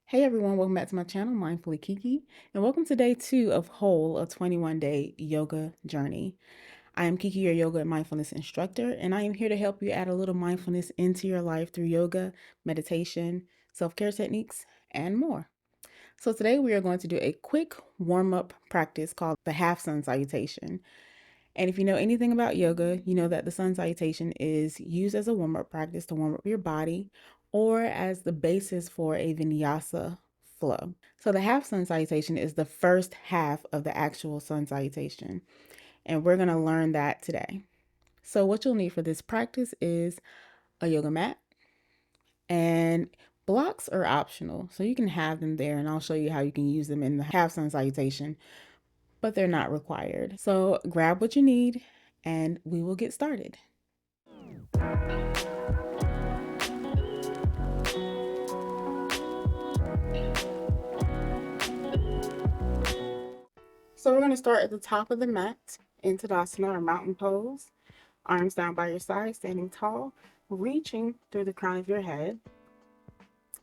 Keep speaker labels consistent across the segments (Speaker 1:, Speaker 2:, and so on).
Speaker 1: Hey everyone, welcome back to my channel, Mindfully Kiki, and welcome to day 2 of Whole, a 21-day yoga journey. I am Kiki, your yoga and mindfulness instructor, and I am here to help you add a little mindfulness into your life through yoga, meditation, self-care techniques, and more. So today we are going to do a quick warm-up practice called the half sun salutation. And if you know anything about yoga, you know that the sun salutation is used as a warm-up practice to warm up your body or as the basis for a vinyasa flow. So the half sun salutation is the first half of the actual sun salutation, and we're going to learn that today. So what you'll need for this practice is a yoga mat, and blocks are optional, so you can have them there, and I'll show you how you can use them in the half sun salutation, but they're not required. So grab what you need and we will get started. So we're going to start at the top of the mat in Tadasana or mountain pose. Arms down by your side, standing tall, reaching through the crown of your head.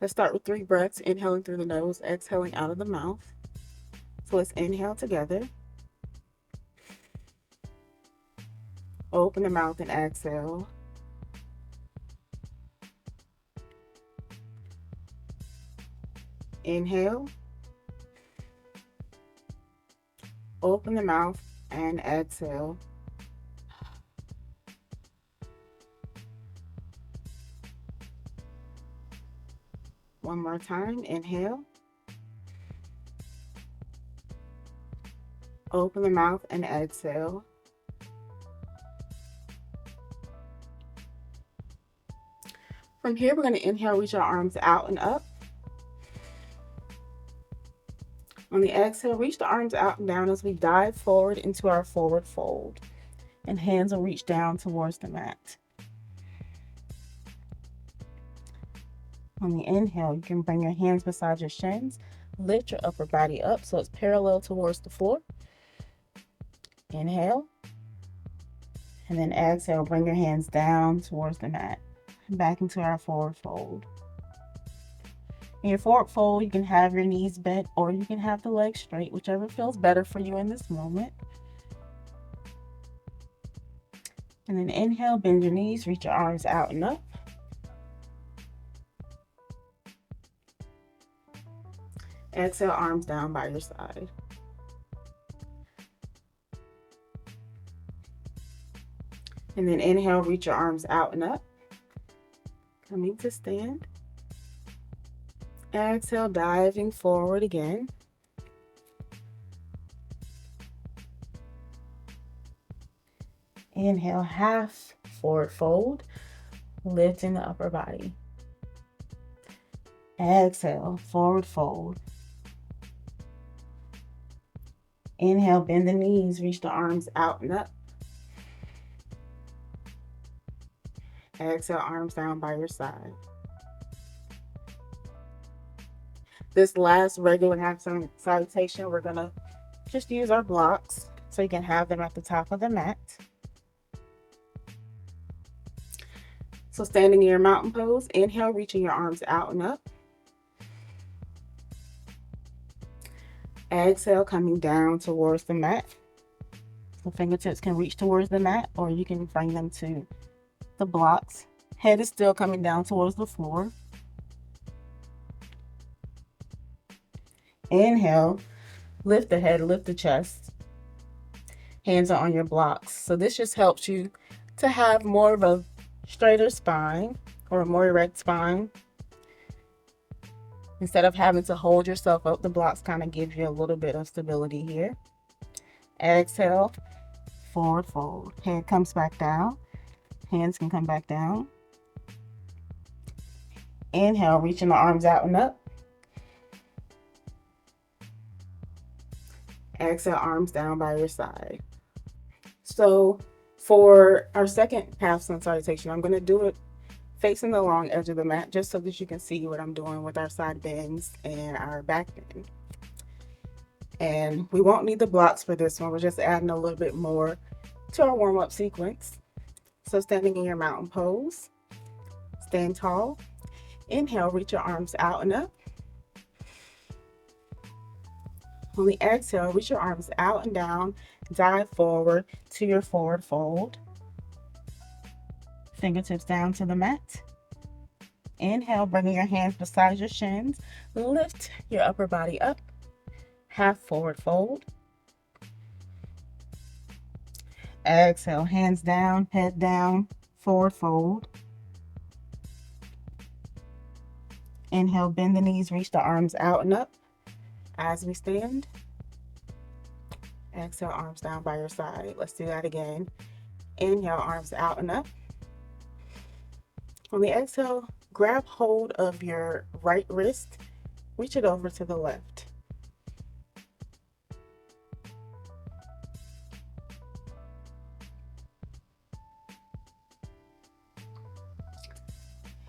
Speaker 1: Let's start with 3 breaths, inhaling through the nose, exhaling out of the mouth. So let's inhale together. Open the mouth and exhale. Inhale. Open the mouth and exhale. One more time. Inhale. Open the mouth and exhale. From here, we're going to inhale, reach our arms out and up. On the exhale, reach the arms out and down as we dive forward into our forward fold. And hands will reach down towards the mat. On the inhale, you can bring your hands beside your shins. Lift your upper body up so it's parallel towards the floor. Inhale. And then exhale, bring your hands down towards the mat. Back into our forward fold. In your forward fold, you can have your knees bent or you can have the legs straight, whichever feels better for you in this moment. And then inhale, bend your knees, reach your arms out and up. Exhale, arms down by your side. And then inhale, reach your arms out and up. Coming to stand. Exhale, diving forward again. Inhale, half forward fold, lifting the upper body. Exhale, forward fold. Inhale, bend the knees, reach the arms out and up. Exhale, arms down by your side. This last regular half sun salutation, we're going to just use our blocks so you can have them at the top of the mat. So standing in your mountain pose, inhale, reaching your arms out and up. Exhale, coming down towards the mat. The fingertips can reach towards the mat or you can bring them to the blocks. Head is still coming down towards the floor. Inhale, lift the head, lift the chest. Hands are on your blocks. So this just helps you to have more of a straighter spine or a more erect spine. Instead of having to hold yourself up, the blocks kind of give you a little bit of stability here. Exhale, forward fold. Head comes back down. Hands can come back down. Inhale, reaching the arms out and up. Exhale, arms down by your side. So for our second half sun salutation, I'm going to do it facing the long edge of the mat just so that you can see what I'm doing with our side bends and our back bend. And we won't need the blocks for this one. We're just adding a little bit more to our warm-up sequence. So standing in your mountain pose, stand tall. Inhale, reach your arms out and up. On the exhale, reach your arms out and down, dive forward to your forward fold. Fingertips down to the mat. Inhale, bringing your hands beside your shins. Lift your upper body up. Half forward fold. Exhale, hands down, head down, forward fold. Inhale, bend the knees, reach the arms out and up as we stand. Exhale, arms down by your side. Let's do that again. Inhale, arms out and up. On the exhale, grab hold of your right wrist, reach it over to the left.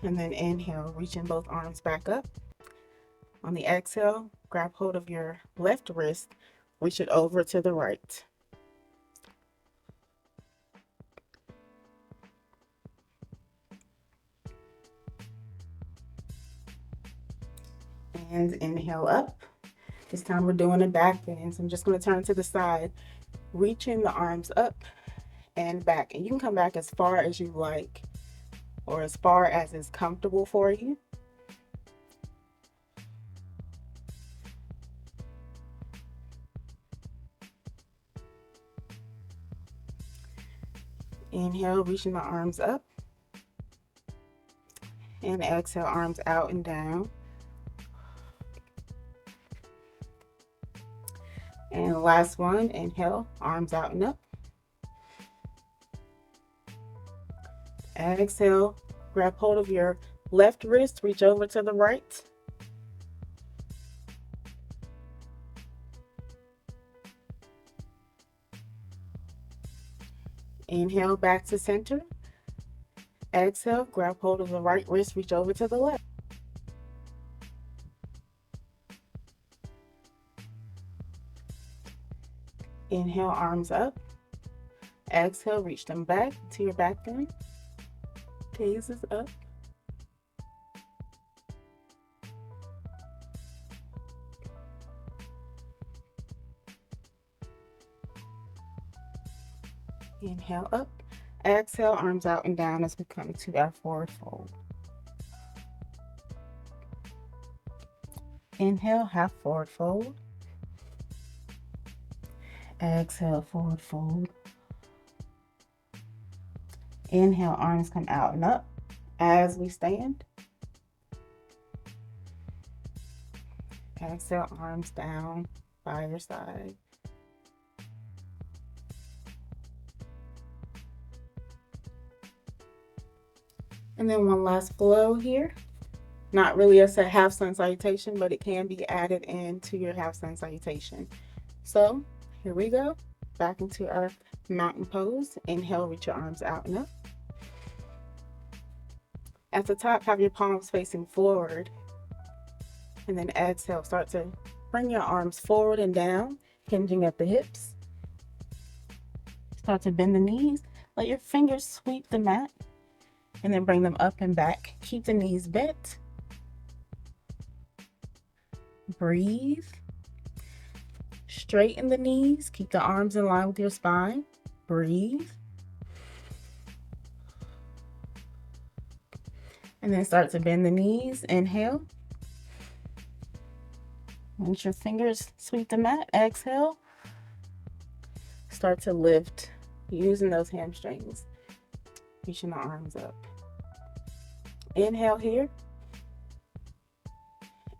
Speaker 1: And then inhale, reaching both arms back up. On the exhale, grab hold of your left wrist, reach it over to the right. And inhale up. This time we're doing a back bend. So I'm just going to turn to the side, reaching the arms up and back. And you can come back as far as you like or as far as is comfortable for you. Inhale, reaching the arms up. And exhale, arms out and down. And last one, inhale, arms out and up. Exhale, grab hold of your left wrist, reach over to the right. Inhale, back to center. Exhale, grab hold of the right wrist, reach over to the left. Inhale, arms up. Exhale, reach them back to your back bend. Gaze is up. Inhale up. Exhale, arms out and down as we come to our forward fold. Inhale, half forward fold. Exhale, forward fold. Inhale, arms come out and up as we stand. Exhale, arms down by your side. And then one last flow here. Not really a half sun salutation, but it can be added into your half sun salutation. So here we go. Back into our mountain pose. Inhale, reach your arms out and up. At the top, have your palms facing forward. And then exhale, start to bring your arms forward and down, hinging at the hips. Start to bend the knees. Let your fingers sweep the mat. And then bring them up and back. Keep the knees bent. Breathe. Straighten the knees. Keep the arms in line with your spine. Breathe. And then start to bend the knees. Inhale. Once your fingers sweep the mat, exhale. Start to lift, using those hamstrings. Reaching the arms up. Inhale here.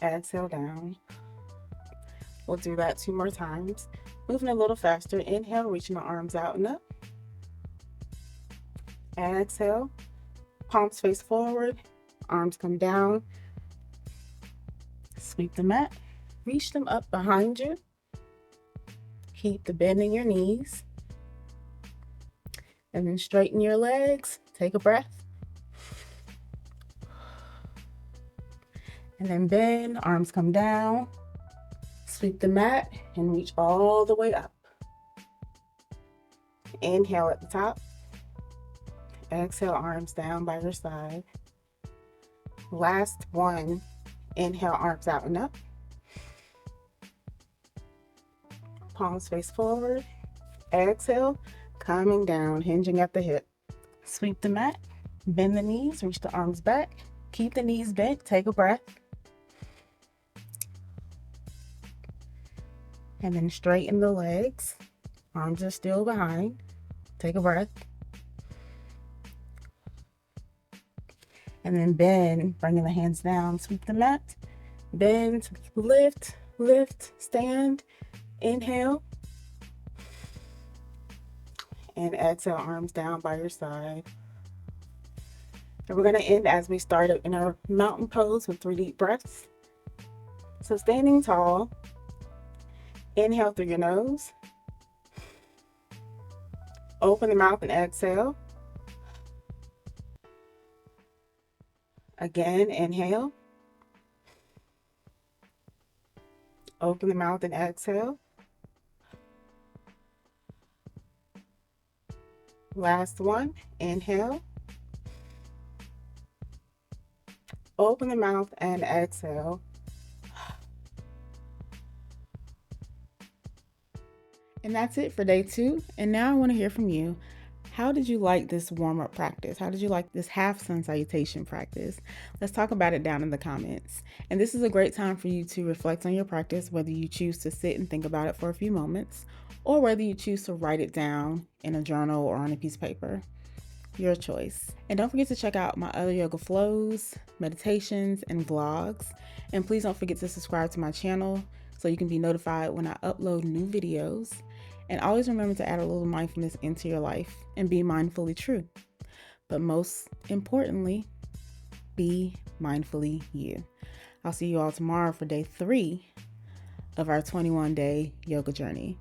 Speaker 1: Exhale down. We'll do that 2 more times. Moving a little faster. Inhale, reaching the arms out and up. Exhale. Palms face forward. Arms come down. Sweep the mat. Reach them up behind you. Keep the bend in your knees. And then straighten your legs. Take a breath. And then bend, arms come down. Sweep the mat and reach all the way up. Inhale at the top. Exhale, arms down by your side. Last one. Inhale, arms out and up. palms face forward. Exhale, coming down, hinging at the hip. Sweep the mat, bend the knees, reach the arms back. Keep the knees bent, take a breath. And then straighten the legs. Arms are still behind. Take a breath. And then bend, bringing the hands down, sweep the mat. Bend, lift, lift, stand. Inhale. And exhale, arms down by your side. And we're going to end as we started in our mountain pose with 3 deep breaths. So standing tall, inhale through your nose. Open the mouth and exhale. Again, inhale. Open the mouth and exhale. Last one, inhale. Open the mouth and exhale. And that's it for day 2. And now I want to hear from you. How did you like this warm-up practice? How did you like this half sun salutation practice? Let's talk about it down in the comments. And this is a great time for you to reflect on your practice, whether you choose to sit and think about it for a few moments, or whether you choose to write it down in a journal or on a piece of paper. Your choice. And don't forget to check out my other yoga flows, meditations, and vlogs. And please don't forget to subscribe to my channel so you can be notified when I upload new videos. And always remember to add a little mindfulness into your life and be mindfully true. But most importantly, be mindfully you. I'll see you all tomorrow for day 3 of our 21-day yoga journey.